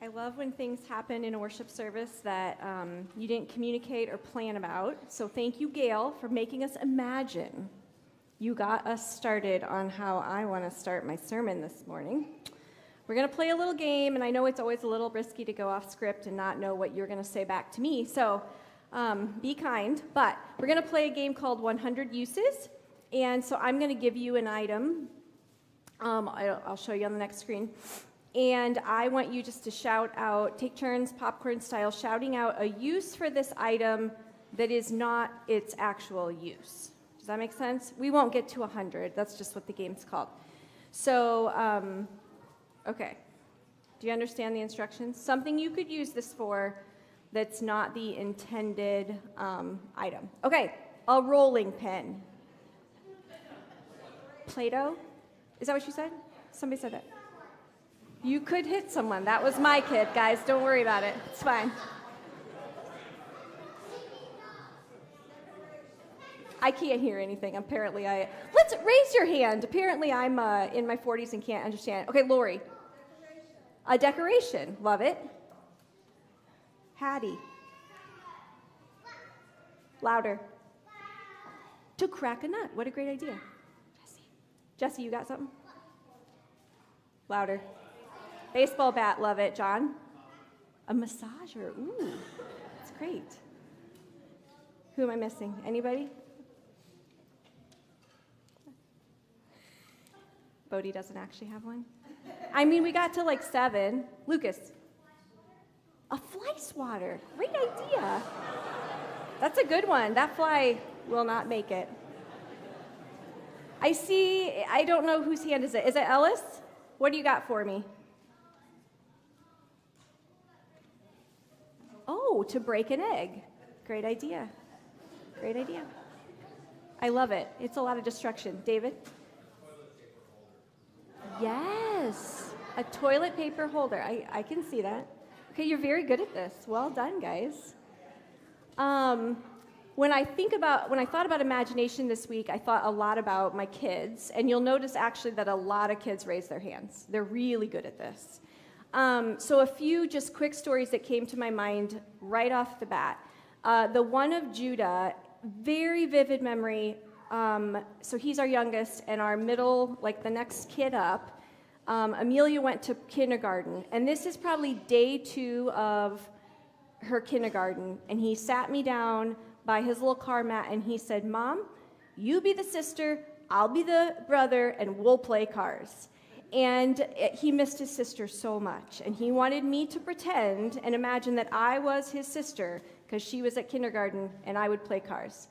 love when things happen in a worship service that you didn't communicate or plan about. So thank you, Gail, for making us imagine. You got us started on how I want to start my sermon this morning. We're going to play a little game, and I know it's always a little risky to go off script and not know what you're going to say back to me, so be kind. But we're going to play a game called 100 Uses, and so I'm going to give you an item. I'll show you on the next screen. And I want you just to shout out, take turns, popcorn style, shouting out a use for this item that is not its actual use. Does that make sense? We won't get to 100. That's just what the game's called. So, okay. Do you understand the instructions? Something you could use this for that's not the intended item. Okay, a rolling pin. Play-Doh? Is that what you said? Somebody said that. You could hit someone. That was my kid, guys. Don't worry about it. It's fine. I can't hear anything. Apparently, let's raise your hand. Apparently, I'm in my 40s and can't understand. Okay, Lori. A decoration. Love it. Hattie. Louder. To crack a nut. What a great idea. Jesse, you got something? Louder. Baseball bat, love it. John? A massager, ooh, that's great. Who am I missing? Anybody? Bodie doesn't actually have one. I mean, we got to like 7. Lucas? A fly swatter, great idea. That's a good one. That fly will not make it. I don't know whose hand is it. Is it Ellis? What do you got for me? Oh, to break an egg. Great idea. Great idea. I love it. It's a lot of destruction. David? Yes. A toilet paper holder. I can see that. Okay, you're very good at this. Well done, guys. When I thought about imagination this week, I thought a lot about my kids, and you'll notice actually that a lot of kids raise their hands. They're really good at this. So a few just quick stories that came to my mind right off the bat. The one of Judah, very vivid memory. So he's our youngest, and our middle, like the next kid up, Amelia went to kindergarten, and this is probably day 2 of her kindergarten, and he sat me down by his little car mat, and he said, "Mom, you be the sister, I'll be the brother, and we'll play cars." And he missed his sister so much, and he wanted me to pretend and imagine that I was his sister because she was at kindergarten and I would play cars.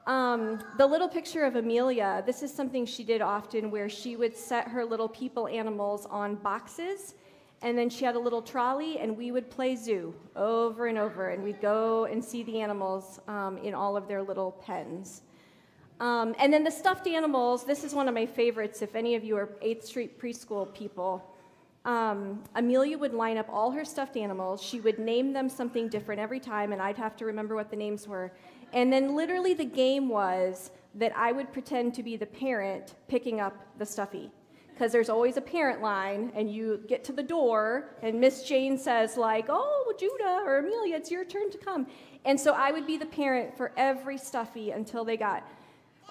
The little picture of Amelia, this is something she did often where she would set her little people animals on boxes, and then she had a little trolley, and we would play zoo over and over, and we'd go and see the animals in all of their little pens. And then the stuffed animals, this is one of my favorites if any of you are 8th Street preschool people. Amelia would line up all her stuffed animals. She would name them something different every time, and I'd have to remember what the names were. And then literally the game was that I would pretend to be the parent picking up the stuffy. Because there's always a parent line, and you get to the door, and Miss Jane says, like, "Oh, Judah or Amelia, it's your turn to come." And so I would be the parent for every stuffy until they got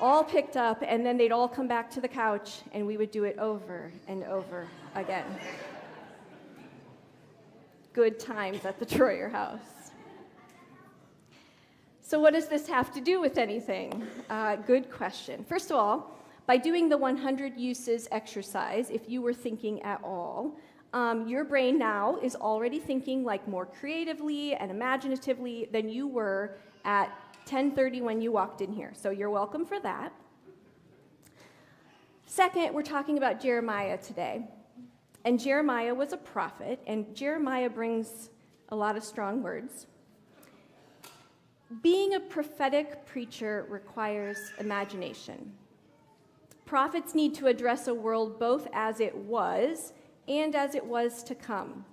all picked up, and then they'd all come back to the couch, and we would do it over and over again. Good times at the Troyer house. So what does this have to do with anything? Good question. First of all, by doing the 100 uses exercise, if you were thinking at all, your brain now is already thinking like more creatively and imaginatively than you were at 10:30 when you walked in here. So you're welcome for that. Second, we're talking about Jeremiah today. And Jeremiah was a prophet, and Jeremiah brings a lot of strong words. Being a prophetic preacher requires imagination. Prophets need to address a world both as it was and as it was to come.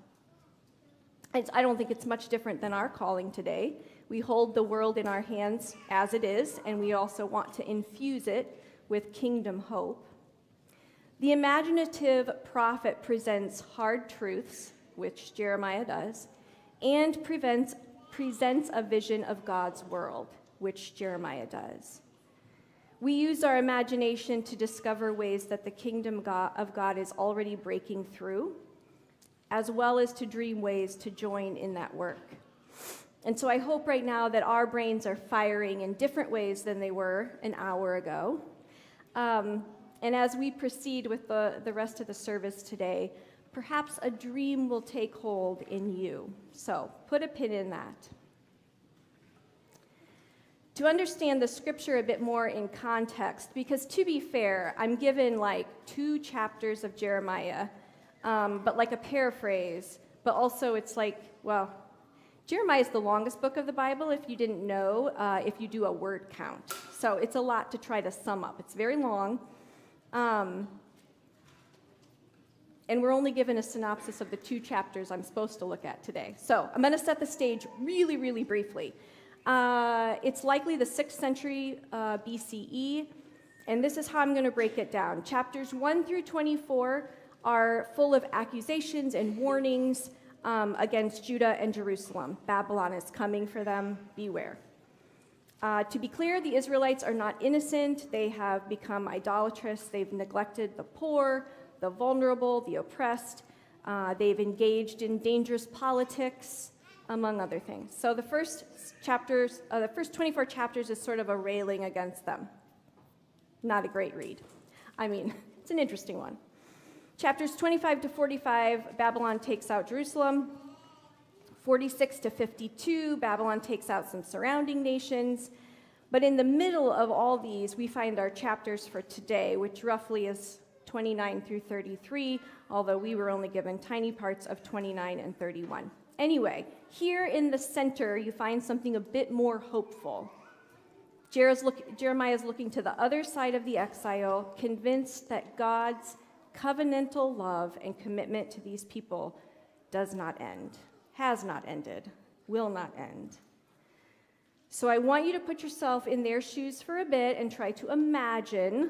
I don't think it's much different than our calling today. We hold the world in our hands as it is, and we also want to infuse it with kingdom hope. The imaginative prophet presents hard truths which Jeremiah does, and presents a vision of God's world, which Jeremiah does. We use our imagination to discover ways that the kingdom of God is already breaking through, as well as to dream ways to join in that work. And so I hope right now that our brains are firing in different ways than they were an hour ago. And as we proceed with the rest of the service today, perhaps a dream will take hold in you. So put a pin in that. To understand the scripture a bit more in context, because to be fair, I'm given like 2 chapters of Jeremiah, but like a paraphrase, but also it's like, well, Jeremiah is the longest book of the Bible, if you didn't know, if you do a word count. So it's a lot to try to sum up. It's very long. And we're only given a synopsis of the 2 chapters I'm supposed to look at today. So I'm going to set the stage really, really briefly. It's likely the 6th century BCE, and this is how I'm going to break it down. Chapters 1 through 24 are full of accusations and warnings against Judah and Jerusalem. Babylon is coming for them. Beware. To be clear, the Israelites are not innocent. They have become idolatrous. They've neglected the poor, the vulnerable, the oppressed. They've engaged in dangerous politics, among other things. So the first 24 chapters is sort of a railing against them. Not a great read. I mean, it's an interesting one. Chapters 25 to 45, Babylon takes out Jerusalem. 46 to 52, Babylon takes out some surrounding nations. But in the middle of all these, we find our chapters for today, which roughly is 29 through 33, although we were only given tiny parts of 29 and 31. Anyway, here in the center, you find something a bit more hopeful. Jeremiah is looking to the other side of the exile, convinced that God's covenantal love and commitment to these people does not end, has not ended, will not end. So I want you to put yourself in their shoes for a bit and try to imagine,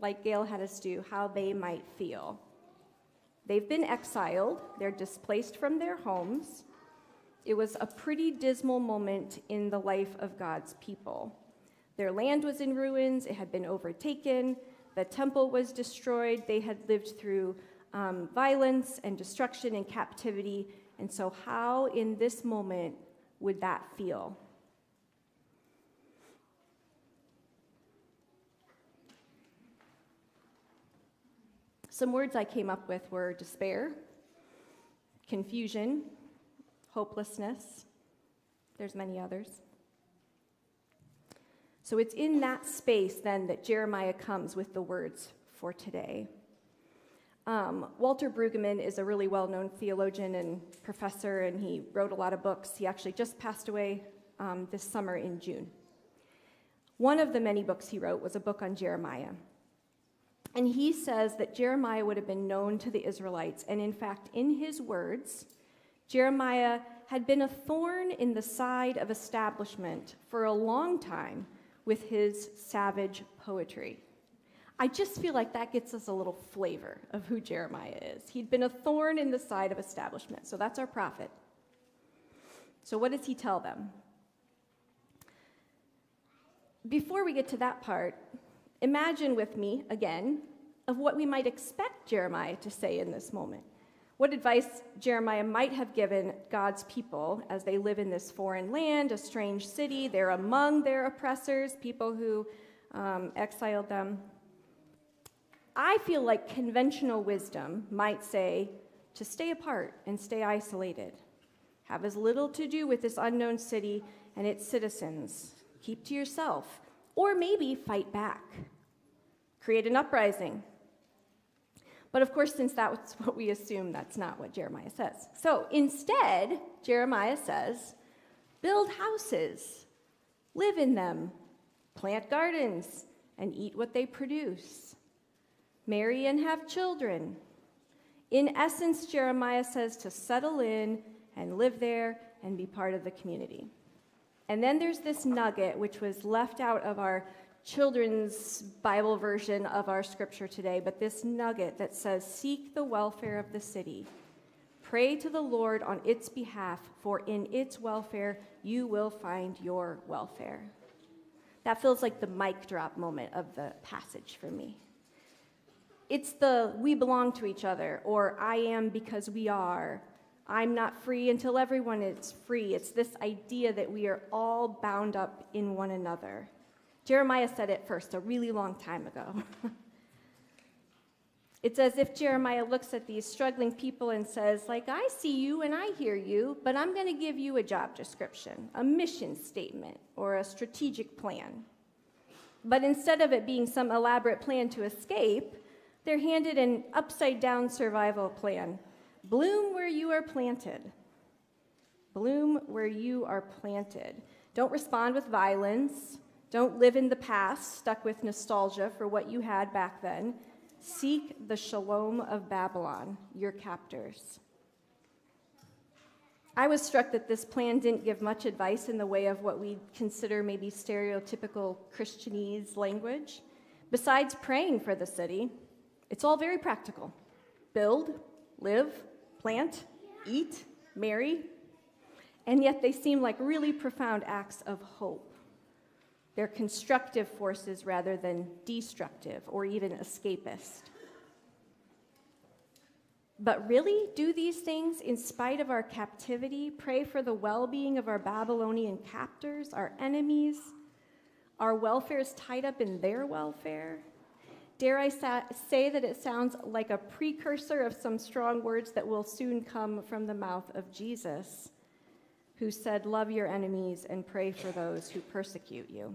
like Gail had us do, how they might feel. They've been exiled. They're displaced from their homes. It was a pretty dismal moment in the life of God's people. Their land was in ruins. It had been overtaken. The temple was destroyed. They had lived through violence and destruction and captivity. And so how in this moment would that feel? Some words I came up with were despair, confusion, hopelessness. There's many others. So it's in that space then that Jeremiah comes with the words for today. Walter Brueggemann is a really well-known theologian and professor, and he wrote a lot of books. He actually just passed away this summer in June. One of the many books he wrote was a book on Jeremiah. And he says that Jeremiah would have been known to the Israelites, and in fact, in his words, Jeremiah had been a thorn in the side of establishment for a long time with his savage poetry. I just feel like that gets us a little flavor of who Jeremiah is. He'd been a thorn in the side of establishment, so that's our prophet. So what does he tell them? Before we get to that part, imagine with me, again, of what we might expect Jeremiah to say in this moment. What advice Jeremiah might have given God's people as they live in this foreign land, a strange city. They're among their oppressors, people who exiled them. I feel like conventional wisdom might say to stay apart and stay isolated. Have as little to do with this unknown city and its citizens. Keep to yourself. Or maybe fight back. Create an uprising. But of course, since that's what we assume, that's not what Jeremiah says. So instead, Jeremiah says, build houses, live in them, plant gardens, and eat what they produce. Marry and have children. In essence, Jeremiah says to settle in and live there and be part of the community. And then there's this nugget, which was left out of our children's Bible version of our scripture today, but this nugget that says, seek the welfare of the city, Pray to the Lord on its behalf, for in its welfare you will find your welfare. That feels like the mic drop moment of the passage for me. It's the we belong to each other, or I am because we are. I'm not free until everyone is free. It's this idea that we are all bound up in one another. Jeremiah said it first a really long time ago. It's as if Jeremiah looks at these struggling people and says, like, I see you and I hear you, but I'm going to give you a job description, a mission statement, or a strategic plan. But instead of it being some elaborate plan to escape, they're handed an upside-down survival plan. Bloom where you are planted. Bloom where you are planted. Don't respond with violence. Don't live in the past, stuck with nostalgia for what you had back then. Seek the shalom of Babylon, your captors. I was struck that this plan didn't give much advice in the way of what we consider maybe stereotypical Christianese language. Besides praying for the city, it's all very practical. Build, live, plant, eat, marry. And yet they seem like really profound acts of hope. They're constructive forces rather than destructive or even escapist. But really, do these things in spite of our captivity, pray for the well-being of our Babylonian captors, our enemies? Our welfare is tied up in their welfare? Dare I say that it sounds like a precursor of some strong words that will soon come from the mouth of Jesus, who said, love your enemies and pray for those who persecute you.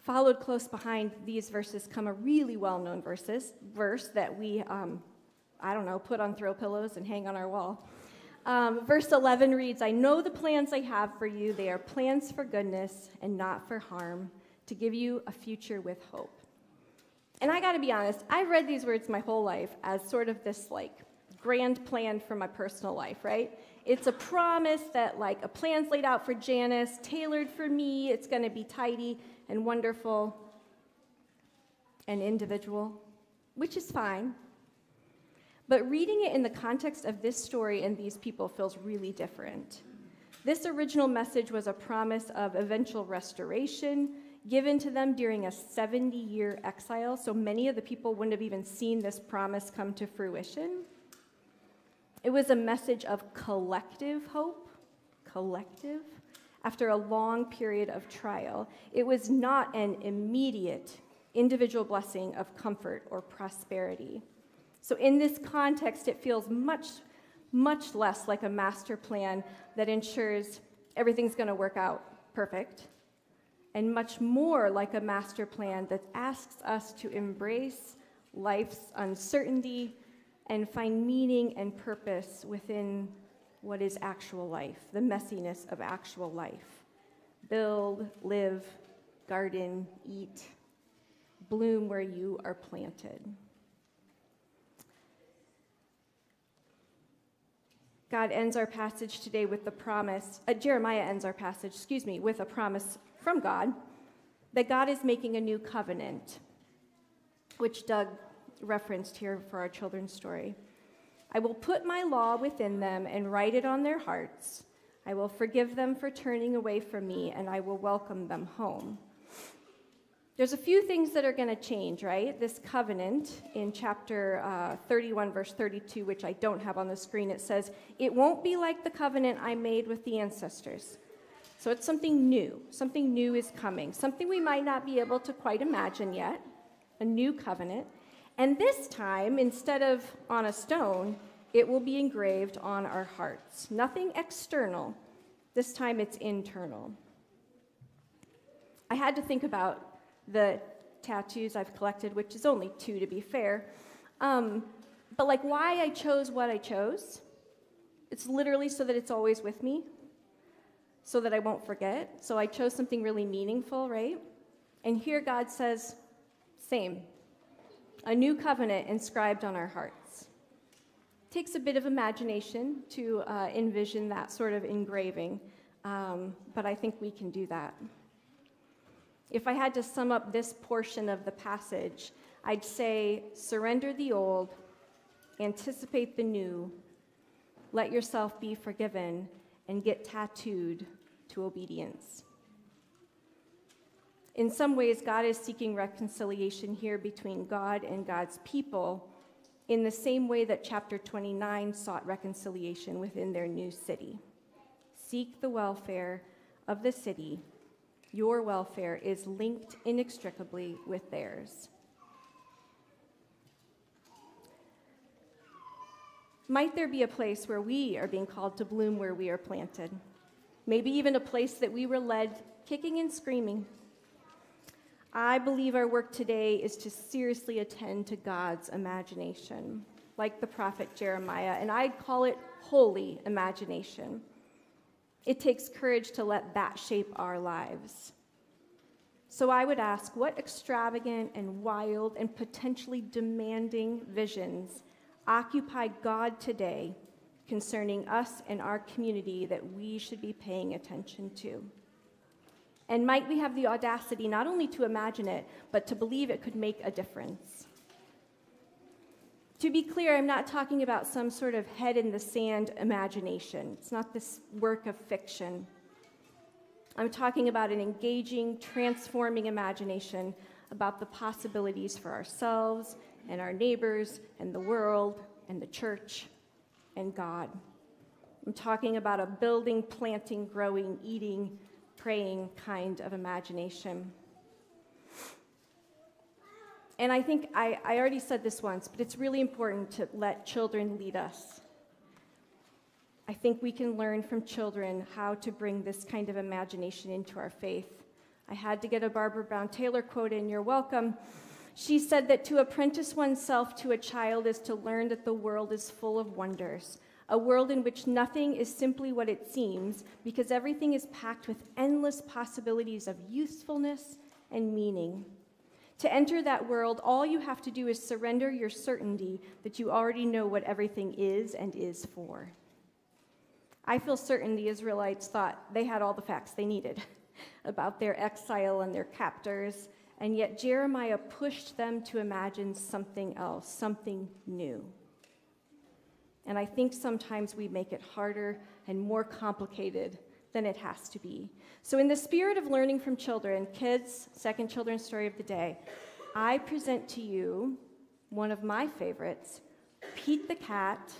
Followed close behind these verses come a really well-known verse that we, put on throw pillows and hang on our wall. Verse 11 reads, I know the plans I have for you. They are plans for goodness and not for harm, to give you a future with hope. And I got to be honest, I've read these words my whole life as sort of this grand plan for my personal life, right? It's a promise that a plan's laid out for Janice, tailored for me. It's going to be tidy and wonderful and individual, which is fine. But reading it in the context of this story and these people feels really different. This original message was a promise of eventual restoration given to them during a 70-year exile, so many of the people wouldn't have even seen this promise come to fruition. It was a message of collective hope, after a long period of trial. It was not an immediate individual blessing of comfort or prosperity. So in this context, it feels much, much less like a master plan that ensures everything's going to work out perfect, and much more like a master plan that asks us to embrace life's uncertainty and find meaning and purpose within what is actual life, the messiness of actual life. Build, live, garden, eat, bloom where you are planted. God ends our passage today with the promise, Jeremiah ends our passage, with a promise from God that God is making a new covenant, which Doug referenced here for our children's story. I will put my law within them and write it on their hearts. I will forgive them for turning away from me, and I will welcome them home. There's a few things that are going to change, right? This covenant in chapter 31, verse 32, which I don't have on the screen, it says, it won't be like the covenant I made with the ancestors. So it's something new. Something new is coming. Something we might not be able to quite imagine yet. A new covenant. And this time, instead of on a stone, it will be engraved on our hearts. Nothing external. This time it's internal. I had to think about the tattoos I've collected, which is only 2 to be fair. But why I chose what I chose, it's literally so that it's always with me, so that I won't forget. So I chose something really meaningful, right? And here God says, same. A new covenant inscribed on our hearts. It takes a bit of imagination to envision that sort of engraving, but I think we can do that. If I had to sum up this portion of the passage, I'd say surrender the old, anticipate the new, let yourself be forgiven, and get tattooed to obedience. In some ways, God is seeking reconciliation here between God and God's people in the same way that chapter 29 sought reconciliation within their new city. Seek the welfare of the city. Your welfare is linked inextricably with theirs. Might there be a place where we are being called to bloom where we are planted? Maybe even a place that we were led kicking and screaming. I believe our work today is to seriously attend to God's imagination, like the prophet Jeremiah, and I'd call it holy imagination. It takes courage to let that shape our lives. So I would ask, what extravagant and wild and potentially demanding visions occupy God today concerning us and our community that we should be paying attention to? And might we have the audacity not only to imagine it, but to believe it could make a difference? To be clear, I'm not talking about some sort of head-in-the-sand imagination. It's not this work of fiction. I'm talking about an engaging, transforming imagination about the possibilities for ourselves and our neighbors and the world and the church and God. I'm talking about a building, planting, growing, eating, praying kind of imagination. And I think I already said this once, but it's really important to let children lead us. I think we can learn from children how to bring this kind of imagination into our faith. I had to get a Barbara Brown Taylor quote in, you're welcome. She said that to apprentice oneself to a child is to learn that the world is full of wonders, a world in which nothing is simply what it seems, because everything is packed with endless possibilities of usefulness and meaning. To enter that world, all you have to do is surrender your certainty that you already know what everything is and is for. I feel certain the Israelites thought they had all the facts they needed about their exile and their captors, and yet Jeremiah pushed them to imagine something else, something new. And I think sometimes we make it harder and more complicated than it has to be. So in the spirit of learning from children, kids, second children's story of the day, I present to you one of my favorites, Pete the Cat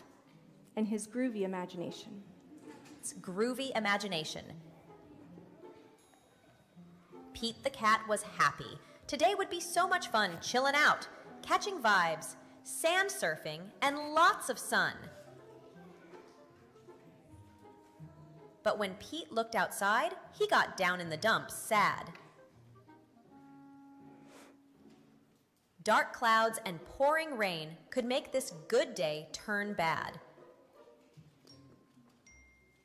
and his groovy imagination. It's groovy imagination. Pete the Cat was happy. Today would be so much fun chilling out, catching vibes, sand surfing, and lots of sun. But when Pete looked outside, he got down in the dumps sad. Dark clouds and pouring rain could make this good day turn bad.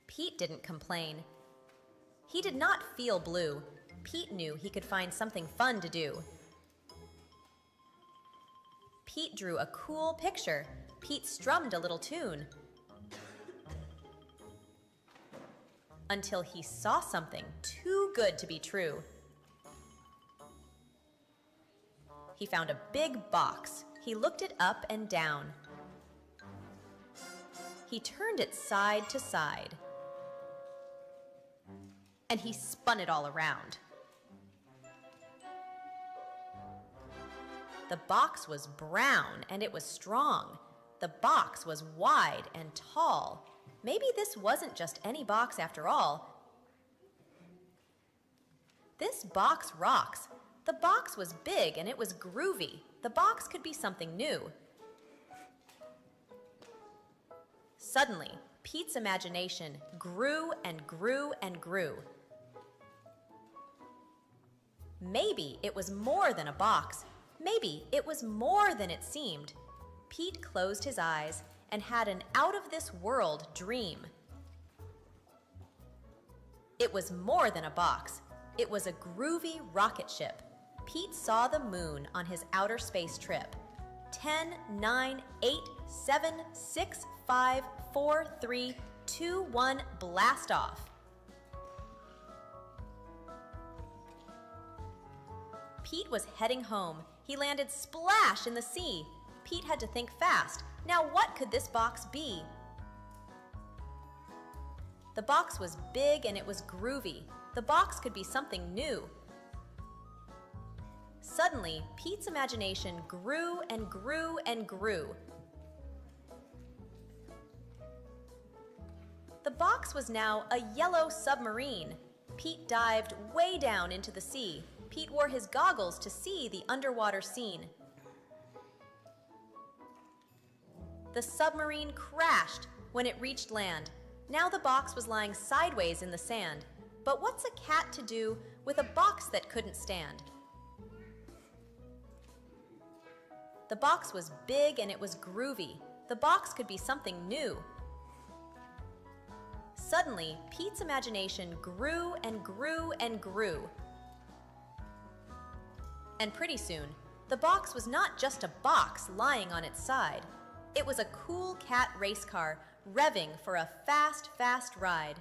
Pete didn't complain. He did not feel blue. Pete knew he could find something fun to do. Pete drew a cool picture. Pete strummed a little tune. Until he saw something too good to be true. He found a big box. He looked it up and down. He turned it side to side. And he spun it all around. The box was brown and it was strong. The box was wide and tall. Maybe this wasn't just any box after all. This box rocks. The box was big and it was groovy. The box could be something new. Suddenly, Pete's imagination grew and grew and grew. Maybe it was more than a box. Maybe it was more than it seemed. Pete closed his eyes and had an out-of-this-world dream. It was more than a box. It was a groovy rocket ship. Pete saw the moon on his outer space trip. 10, 9, 8, 7, 6, 5, 4, 3, 2, 1, blast off. Pete was heading home. He landed splash in the sea. Pete had to think fast. Now what could this box be? The box was big and it was groovy. The box could be something new. Suddenly, Pete's imagination grew and grew and grew. The box was now a yellow submarine. Pete dived way down into the sea. Pete wore his goggles to see the underwater scene. The submarine crashed when it reached land. Now the box was lying sideways in the sand. But what's a cat to do with a box that couldn't stand? The box was big and it was groovy. The box could be something new. Suddenly, Pete's imagination grew and grew and grew. And pretty soon, the box was not just a box lying on its side. It was a cool cat race car revving for a fast, fast ride.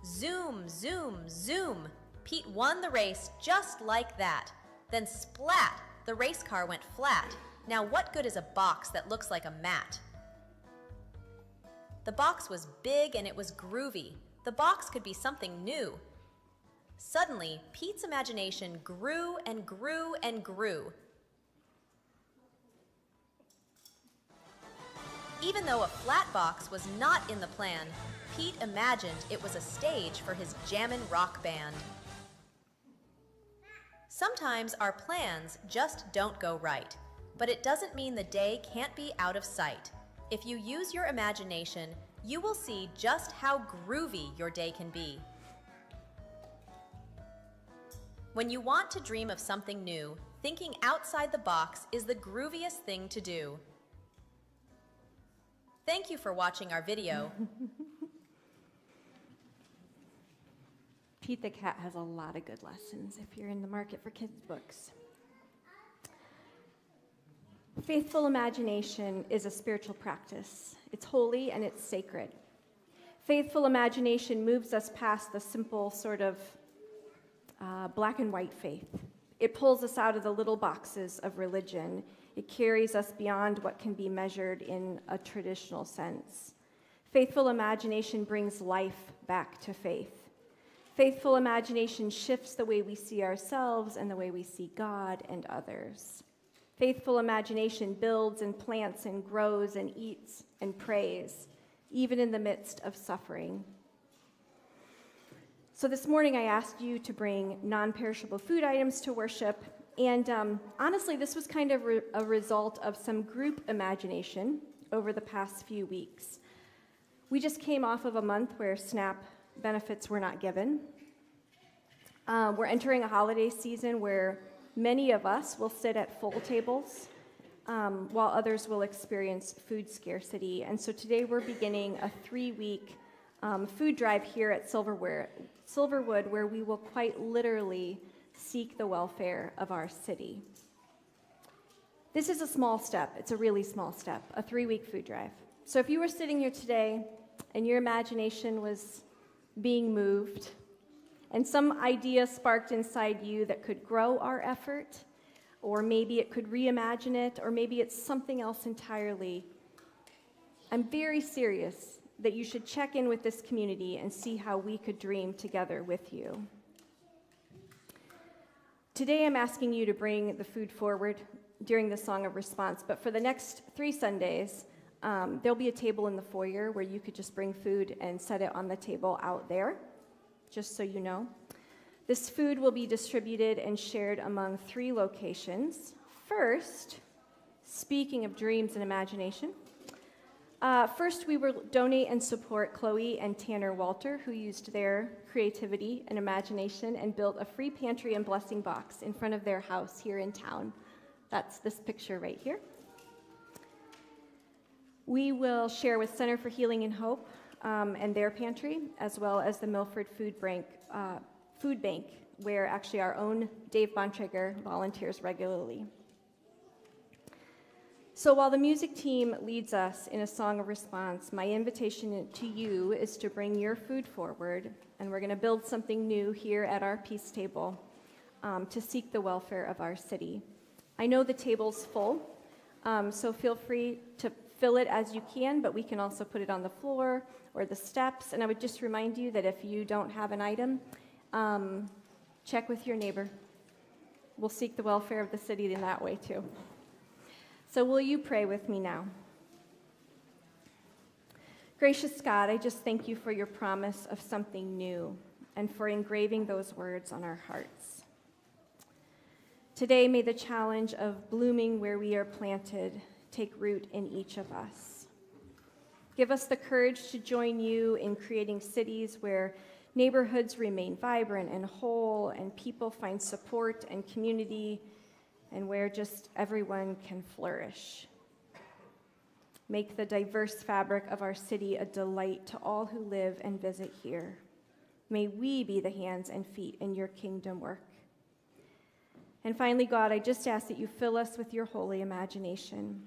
Zoom, zoom, zoom. Pete won the race just like that. Then splat, the race car went flat. Now what good is a box that looks like a mat? The box was big and it was groovy. The box could be something new. Suddenly, Pete's imagination grew and grew and grew. Even though a flat box was not in the plan, Pete imagined it was a stage for his jammin' rock band. Sometimes our plans just don't go right, but it doesn't mean the day can't be out of sight. If you use your imagination, you will see just how groovy your day can be. When you want to dream of something new, thinking outside the box is the grooviest thing to do. Thank you for watching our video. Pete the Cat has a lot of good lessons if you're in the market for kids' books. Faithful imagination is a spiritual practice. It's holy and it's sacred. Faithful imagination moves us past the simple sort of black and white faith. It pulls us out of the little boxes of religion. It carries us beyond what can be measured in a traditional sense. Faithful imagination brings life back to faith. Faithful imagination shifts the way we see ourselves and the way we see God and others. Faithful imagination builds and plants and grows and eats and prays, even in the midst of suffering. So this morning I asked you to bring non-perishable food items to worship, and honestly, this was kind of a result of some group imagination over the past few weeks. We just came off of a month where SNAP benefits were not given. We're entering a holiday season where many of us will sit at full tables, while others will experience food scarcity. And so today we're beginning a 3-week food drive here at Silverwood, where we will quite literally seek the welfare of our city. This is a small step. It's a really small step, a 3-week food drive. So if you were sitting here today and your imagination was being moved, and some idea sparked inside you that could grow our effort, or maybe it could reimagine it, or maybe it's something else entirely, I'm very serious that you should check in with this community and see how we could dream together with you. Today I'm asking you to bring the food forward during the Song of Response, but for the next 3 Sundays, there'll be a table in the foyer where you could just bring food and set it on the table out there, just so you know. This food will be distributed and shared among 3 locations. First, speaking of dreams and imagination, first we will donate and support Chloe and Tanner Walter, who used their creativity and imagination and built a free pantry and blessing box in front of their house here in town. That's this picture right here. We will share with Center for Healing and Hope and their pantry, as well as the Milford Food Bank, where actually our own Dave Bontrager volunteers regularly. So while the music team leads us in a song of response, my invitation to you is to bring your food forward, and we're going to build something new here at our peace table to seek the welfare of our city. I know the table's full, so feel free to fill it as you can, but we can also put it on the floor or the steps. And I would just remind you that if you don't have an item, check with your neighbor. We'll seek the welfare of the city in that way too. So will you pray with me now? Gracious God, I just thank you for your promise of something new and for engraving those words on our hearts. Today, may the challenge of blooming where we are planted take root in each of us. Give us the courage to join you in creating cities where neighborhoods remain vibrant and whole, and people find support and community, and where just everyone can flourish. Make the diverse fabric of our city a delight to all who live and visit here. May we be the hands and feet in your kingdom work. And finally, God, I just ask that you fill us with your holy imagination.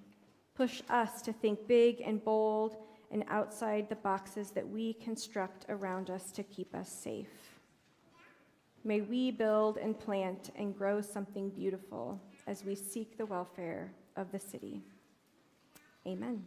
Push us to think big and bold and outside the boxes that we construct around us to keep us safe. May we build and plant and grow something beautiful as we seek the welfare of the city. Amen.